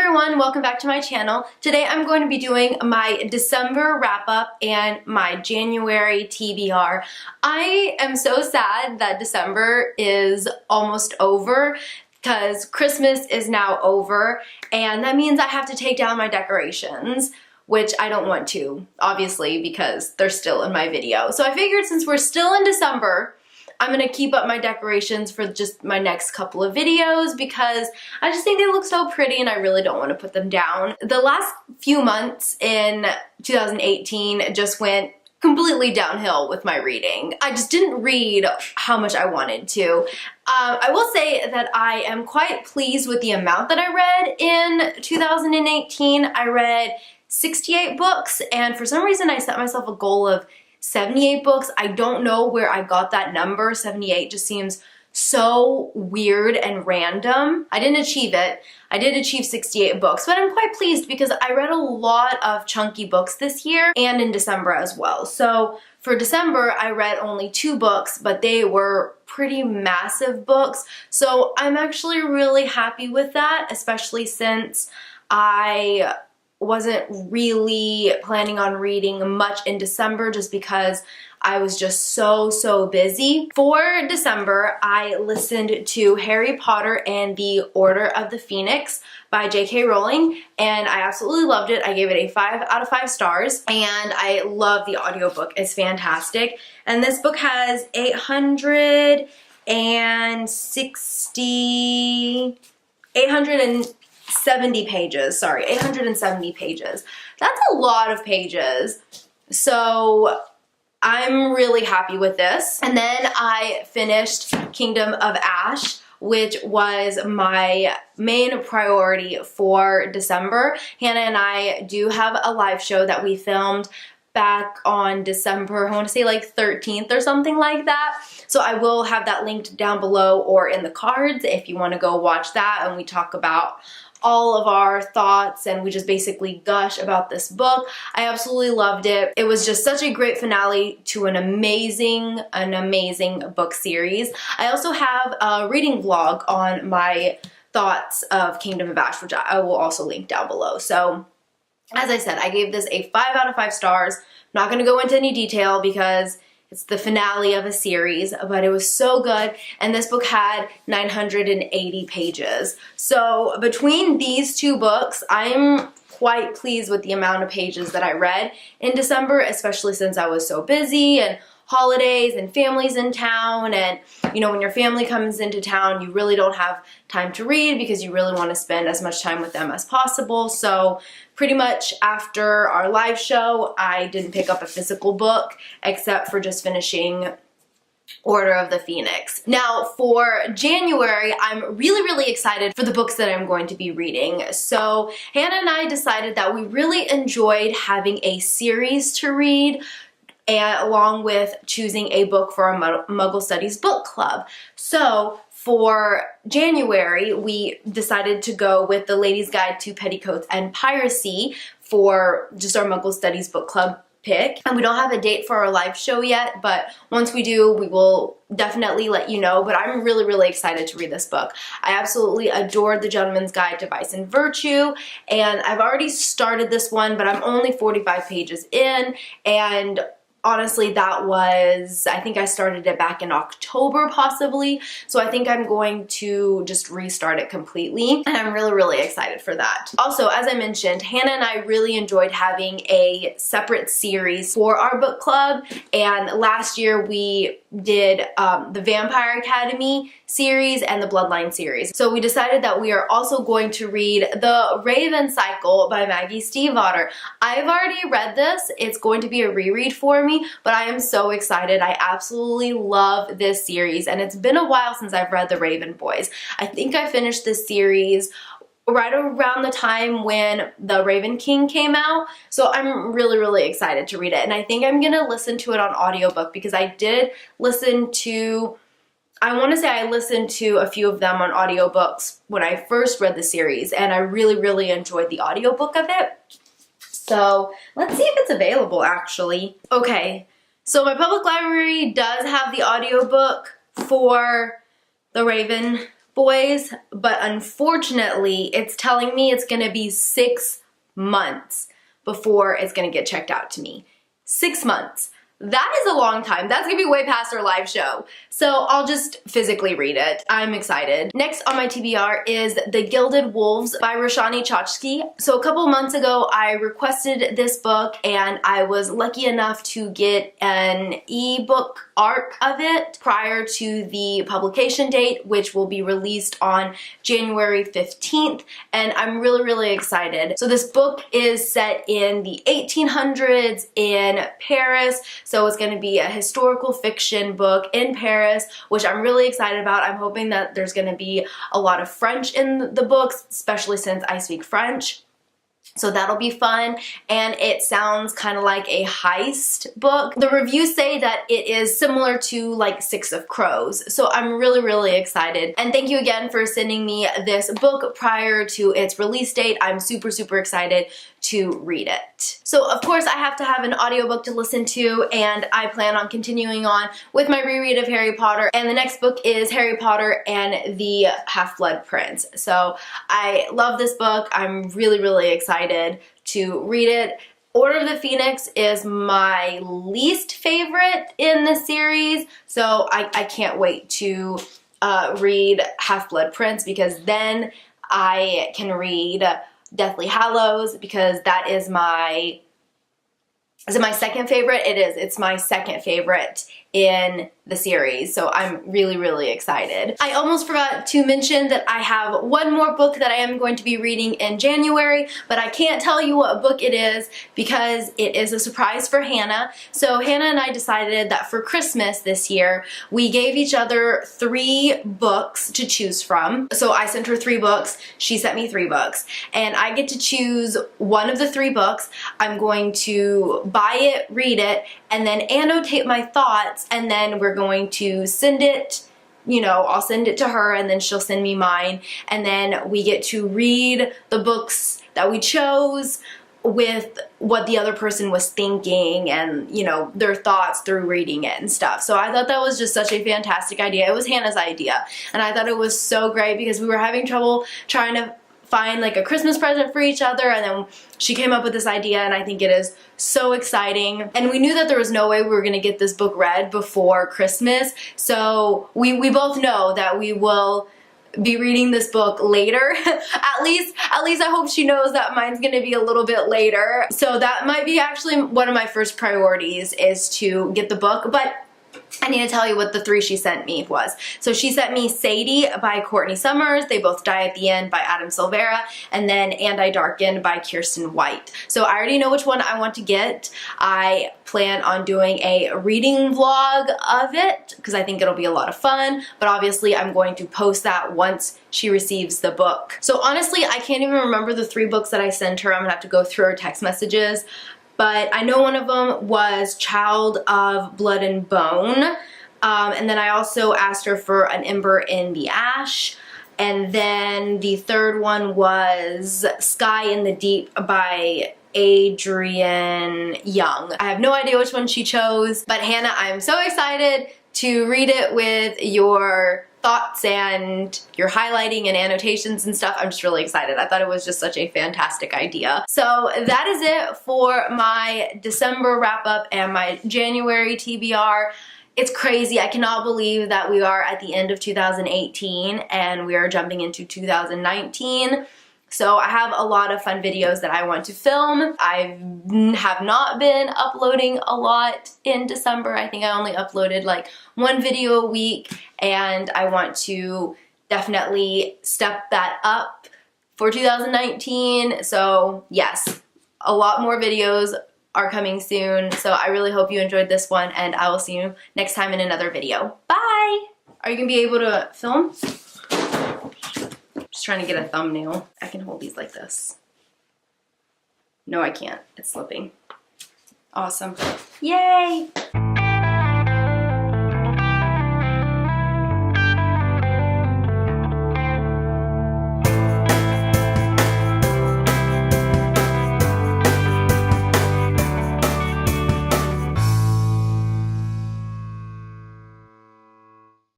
everyone, welcome back to my channel. Today I'm going to be doing my December wrap-up and my January TBR. I am so sad that December is almost over because Christmas is now over, and that means I have to take down my decorations, which I don't want to, obviously, because they're still in my video. So I figured since we're still in December, I'm gonna keep up my decorations for just my next couple of videos because I just think they look so pretty and I really don't want to put them down. The last few months in 2018 just went completely downhill with my reading. I just didn't read how much I wanted to. I will say that I am quite pleased with the amount that I read in 2018. I read 68 books, and for some reason I set myself a goal of 78 books. I don't know where I got that number. 78 just seems so weird and random. I didn't achieve it. I did achieve 68 books, but I'm quite pleased because I read a lot of chunky books this year and in December as well. So for December, I read only 2 books, but they were pretty massive books. So I'm actually really happy with that, especially since I wasn't really planning on reading much in December just because I was just so busy. For December, I listened to Harry Potter and the Order of the Phoenix by J.K. Rowling, and I absolutely loved it. I gave it a 5 out of 5 stars, and I love the audiobook. It's fantastic. And this book has 870 pages, sorry, 870 pages. That's a lot of pages. So I'm really happy with this. And then I finished Kingdom of Ash, which was my main priority for December. Hannah and I do have a live show that we filmed back on December, I want to say like 13th or something like that. So I will have that linked down below or in the cards if you want to go watch that, and we talk about all of our thoughts and we just basically gush about this book. I absolutely loved it. It was just such a great finale to an amazing book series. I also have a reading vlog on my thoughts of Kingdom of Ash, which I will also link down below. So as I said, I gave this a 5 out of 5 stars. I'm not going to go into any detail because it's the finale of a series, but it was so good, and this book had 980 pages. So between these 2 books, I'm quite pleased with the amount of pages that I read in December, especially since I was so busy and holidays and families in town, and you know, when your family comes into town, you really don't have time to read because you really want to spend as much time with them as possible. So pretty much after our live show, I didn't pick up a physical book except for just finishing Order of the Phoenix. Now for January, I'm really excited for the books that I'm going to be reading. So Hannah and I decided that we really enjoyed having a series to read, and along with choosing a book for our Muggle Studies book club. So for January, we decided to go with The Lady's Guide to Petticoats and Piracy for just our Muggle Studies book club pick. And we don't have a date for our live show yet, but once we do, we will definitely let you know. But I'm really excited to read this book. I absolutely adored The Gentleman's Guide to Vice and Virtue, and I've already started this one, but I'm only 45 pages in, and honestly, that was, I think I started it back in October possibly, so I think I'm going to just restart it completely, and I'm really excited for that. Also, as I mentioned, Hannah and I really enjoyed having a separate series for our book club, and last year we did the Vampire Academy series and the Bloodline series. So we decided that we are also going to read The Raven Cycle by Maggie Stiefvater. I've already read this. It's going to be a reread for me, but I am so excited. I absolutely love this series, and it's been a while since I've read The Raven Boys. I think I finished this series right around the time when The Raven King came out, so I'm really excited to read it, and I think I'm gonna listen to it on audiobook because I did listen to, I want to say I listened to a few of them on audiobooks when I first read the series, and I really enjoyed the audiobook of it. So let's see if it's available actually. Okay, so my public library does have the audiobook for The Raven boys, but unfortunately it's telling me it's gonna be 6 months before it's gonna get checked out to me. 6 months. That is a long time. That's gonna be way past our live show. So I'll just physically read it. I'm excited. Next on my TBR is The Gilded Wolves by Roshani Chokshi. So a couple months ago, I requested this book and I was lucky enough to get an ebook arc of it prior to the publication date, which will be released on January 15th. And I'm really, really excited. So this book is set in the 1800s in Paris. So it's going to be a historical fiction book in Paris, which I'm really excited about. I'm hoping that there's going to be a lot of French in the books, especially since I speak French. So that'll be fun, and it sounds kind of like a heist book. The reviews say that it is similar to like Six of Crows, so I'm really, really excited. And thank you again for sending me this book prior to its release date. I'm super, super excited to read it. So of course I have to have an audiobook to listen to, and I plan on continuing on with my reread of Harry Potter, and the next book is Harry Potter and the Half-Blood Prince. So I love this book. I'm really, really excited to read it. Order of the Phoenix is my least favorite in the series, so I can't wait to read Half-Blood Prince, because then I can read Deathly Hallows, because that is my... Is it my second favorite? It is. It's my second favorite in the series, so I'm really, really excited. I almost forgot to mention that I have one more book that I am going to be reading in January, but I can't tell you what book it is because it is a surprise for Hannah. So Hannah and I decided that for Christmas this year, we gave each other 3 books to choose from. So I sent her 3 books, she sent me 3 books, and I get to choose one of the 3 books. I'm going to buy it, read it, and then annotate my thoughts, and then we're going to send it, you know, I'll send it to her and then she'll send me mine, and then we get to read the books that we chose with what the other person was thinking and, you know, their thoughts through reading it and stuff. So I thought that was just such a fantastic idea. It was Hannah's idea, and I thought it was so great because we were having trouble trying to find like a Christmas present for each other, and then she came up with this idea, and I think it is so exciting. And we knew that there was no way we were gonna get this book read before Christmas, so we both know that we will be reading this book later. At least I hope she knows that mine's gonna be a little bit later. So that might be actually one of my first priorities, is to get the book. But I need to tell you what the 3 she sent me was. So she sent me Sadie by Courtney Summers, They Both Die at the End by Adam Silvera, and then And I Darken by Kirsten White. So I already know which one I want to get. I plan on doing a reading vlog of it because I think it'll be a lot of fun, but obviously I'm going to post that once she receives the book. So honestly, I can't even remember the 3 books that I sent her. I'm gonna have to go through her text messages. But I know one of them was Child of Blood and Bone. And then I also asked her for An Ember in the Ash. And then the third one was Sky in the Deep by Adrienne Young. I have no idea which one she chose, but Hannah, I'm so excited to read it with your thoughts and your highlighting and annotations and stuff. I'm just really excited. I thought it was just such a fantastic idea. So that is it for my December wrap up and my January TBR. It's crazy. I cannot believe that we are at the end of 2018 and we are jumping into 2019. So I have a lot of fun videos that I want to film. I have not been uploading a lot in December. I think I only uploaded like 1 video a week, and I want to definitely step that up for 2019. So yes, a lot more videos are coming soon. So I really hope you enjoyed this one, and I will see you next time in another video. Bye! Are you gonna be able to film? Just trying to get a thumbnail. I can hold these like this. No, I can't. It's slipping. Awesome. Yay!